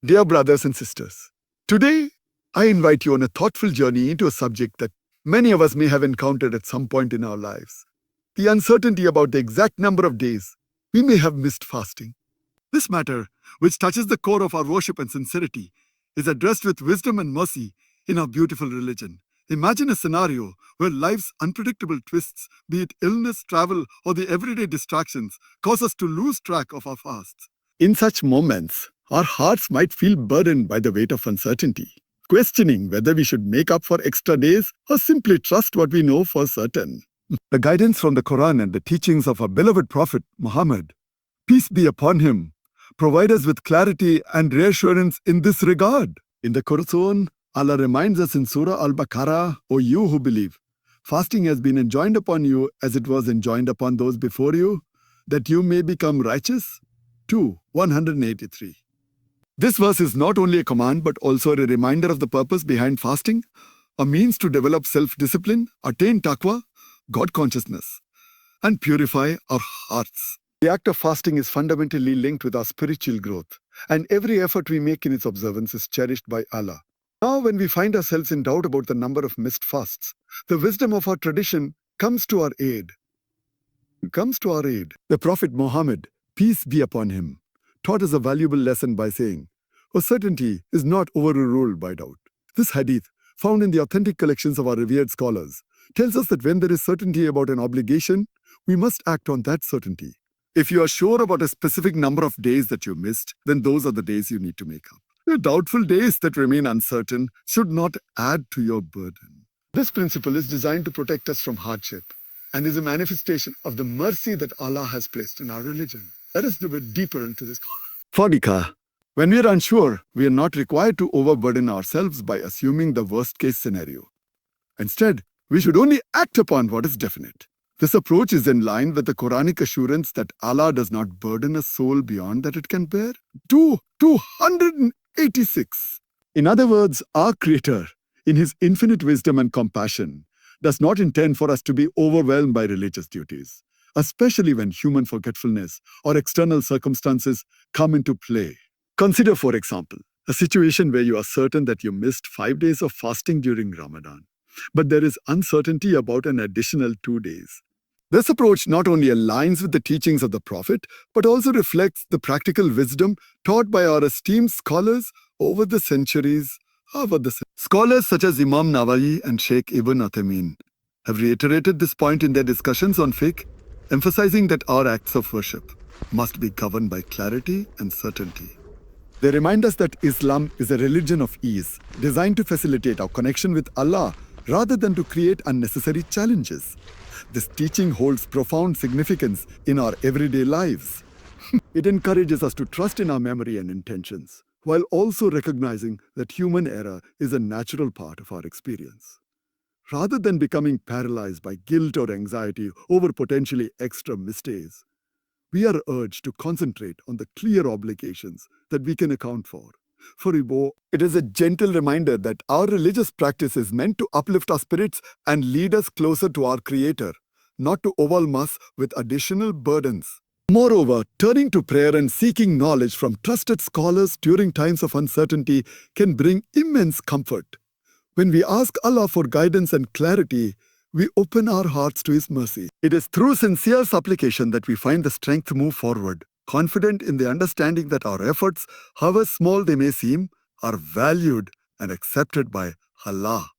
Dear brothers and sisters, today I invite you on a thoughtful journey into a subject that many of us may have encountered at some point in our lives. The uncertainty about the exact number of days we may have missed fasting. This matter, which touches the core of our worship and sincerity, is addressed with wisdom and mercy in our beautiful religion. Imagine a scenario where life's unpredictable twists, be it illness, travel, or the everyday distractions, cause us to lose track of our fasts. In such moments, our hearts might feel burdened by the weight of uncertainty, questioning whether we should make up for extra days or simply trust what we know for certain. The guidance from the Quran and the teachings of our beloved Prophet Muhammad, peace be upon him, provide us with clarity and reassurance in this regard. In the Quran, Allah reminds us in Surah Al-Baqarah, O you who believe, fasting has been enjoined upon you as it was enjoined upon those before you, that you may become righteous. 183. This verse is not only a command but also a reminder of the purpose behind fasting, a means to develop self-discipline, attain taqwa, God consciousness, and purify our hearts. The act of fasting is fundamentally linked with our spiritual growth, and every effort we make in its observance is cherished by Allah. Now, when we find ourselves in doubt about the number of missed fasts, the wisdom of our tradition comes to our aid. The Prophet Muhammad, peace be upon him, taught us a valuable lesson by saying, certainty is not overruled by doubt. This hadith, found in the authentic collections of our revered scholars, tells us that when there is certainty about an obligation, we must act on that certainty. If you are sure about a specific number of days that you missed, then those are the days you need to make up. The doubtful days that remain uncertain should not add to your burden. This principle is designed to protect us from hardship and is a manifestation of the mercy that Allah has placed in our religion. Let us dive deeper into this. For nikah, when we are unsure, we are not required to overburden ourselves by assuming the worst-case scenario. Instead, we should only act upon what is definite. This approach is in line with the Quranic assurance that Allah does not burden a soul beyond that it can bear. 286. In other words, our Creator, in His infinite wisdom and compassion, does not intend for us to be overwhelmed by religious duties, especially when human forgetfulness or external circumstances come into play. Consider, for example, a situation where you are certain that you missed 5 days of fasting during Ramadan, but there is uncertainty about an additional 2 days. This approach not only aligns with the teachings of the Prophet, but also reflects the practical wisdom taught by our esteemed scholars over the centuries. Scholars such as Imam Nawawi and Sheikh Ibn Uthaymeen have reiterated this point in their discussions on fiqh, emphasizing that our acts of worship must be governed by clarity and certainty. They remind us that Islam is a religion of ease, designed to facilitate our connection with Allah rather than to create unnecessary challenges. This teaching holds profound significance in our everyday lives. It encourages us to trust in our memory and intentions, while also recognizing that human error is a natural part of our experience. Rather than becoming paralyzed by guilt or anxiety over potentially extra mistakes, we are urged to concentrate on the clear obligations that we can account for. For Ibo, it is a gentle reminder that our religious practice is meant to uplift our spirits and lead us closer to our Creator, not to overwhelm us with additional burdens. Moreover, turning to prayer and seeking knowledge from trusted scholars during times of uncertainty can bring immense comfort. When we ask Allah for guidance and clarity, we open our hearts to His mercy. It is through sincere supplication that we find the strength to move forward, confident in the understanding that our efforts, however small they may seem, are valued and accepted by Allah.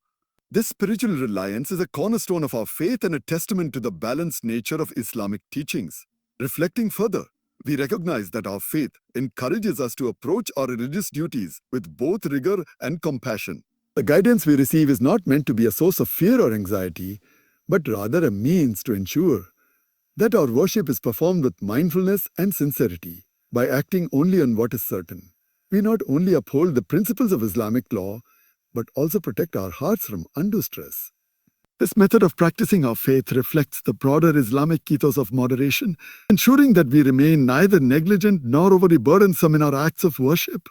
This spiritual reliance is a cornerstone of our faith and a testament to the balanced nature of Islamic teachings. Reflecting further, we recognize that our faith encourages us to approach our religious duties with both rigor and compassion. The guidance we receive is not meant to be a source of fear or anxiety, but rather a means to ensure that our worship is performed with mindfulness and sincerity. By acting only on what is certain, we not only uphold the principles of Islamic law, but also protect our hearts from undue stress. This method of practicing our faith reflects the broader Islamic ethos of moderation, ensuring that we remain neither negligent nor overly burdensome in our acts of worship.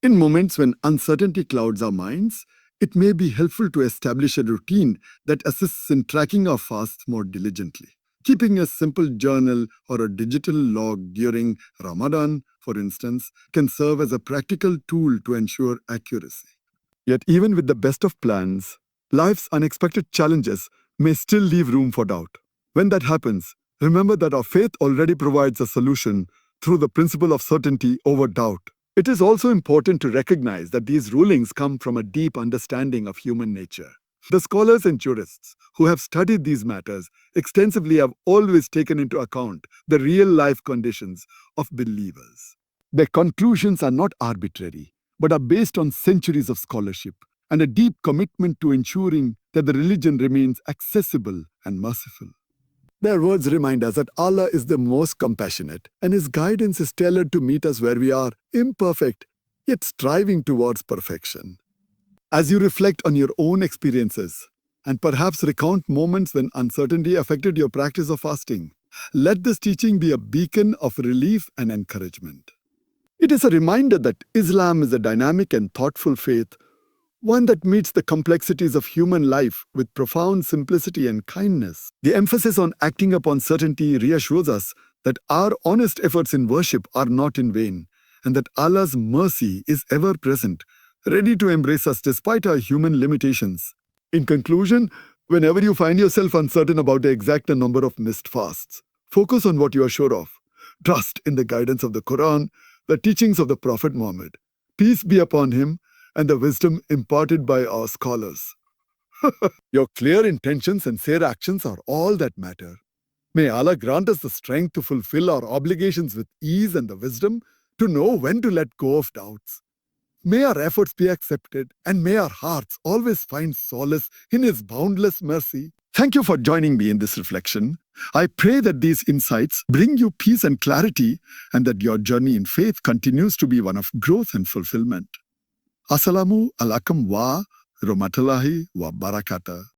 In moments when uncertainty clouds our minds, it may be helpful to establish a routine that assists in tracking our fasts more diligently. Keeping a simple journal or a digital log during Ramadan, for instance, can serve as a practical tool to ensure accuracy. Yet, even with the best of plans, life's unexpected challenges may still leave room for doubt. When that happens, remember that our faith already provides a solution through the principle of certainty over doubt. It is also important to recognize that these rulings come from a deep understanding of human nature. The scholars and jurists who have studied these matters extensively have always taken into account the real-life conditions of believers. Their conclusions are not arbitrary, but are based on centuries of scholarship and a deep commitment to ensuring that the religion remains accessible and merciful. Their words remind us that Allah is the most compassionate, and His guidance is tailored to meet us where we are, imperfect, yet striving towards perfection. As you reflect on your own experiences, and perhaps recount moments when uncertainty affected your practice of fasting, let this teaching be a beacon of relief and encouragement. It is a reminder that Islam is a dynamic and thoughtful faith, one that meets the complexities of human life with profound simplicity and kindness. The emphasis on acting upon certainty reassures us that our honest efforts in worship are not in vain, and that Allah's mercy is ever present, ready to embrace us despite our human limitations. In conclusion, whenever you find yourself uncertain about the exact number of missed fasts, focus on what you are sure of. Trust in the guidance of the Quran, the teachings of the Prophet Muhammad, peace be upon him, and the wisdom imparted by our scholars. Your clear intentions and sincere actions are all that matter. May Allah grant us the strength to fulfill our obligations with ease and the wisdom to know when to let go of doubts. May our efforts be accepted, and may our hearts always find solace in His boundless mercy. Thank you for joining me in this reflection. I pray that these insights bring you peace and clarity, and that your journey in faith continues to be one of growth and fulfillment. Assalamu alaikum wa rahmatullahi wa barakatuh.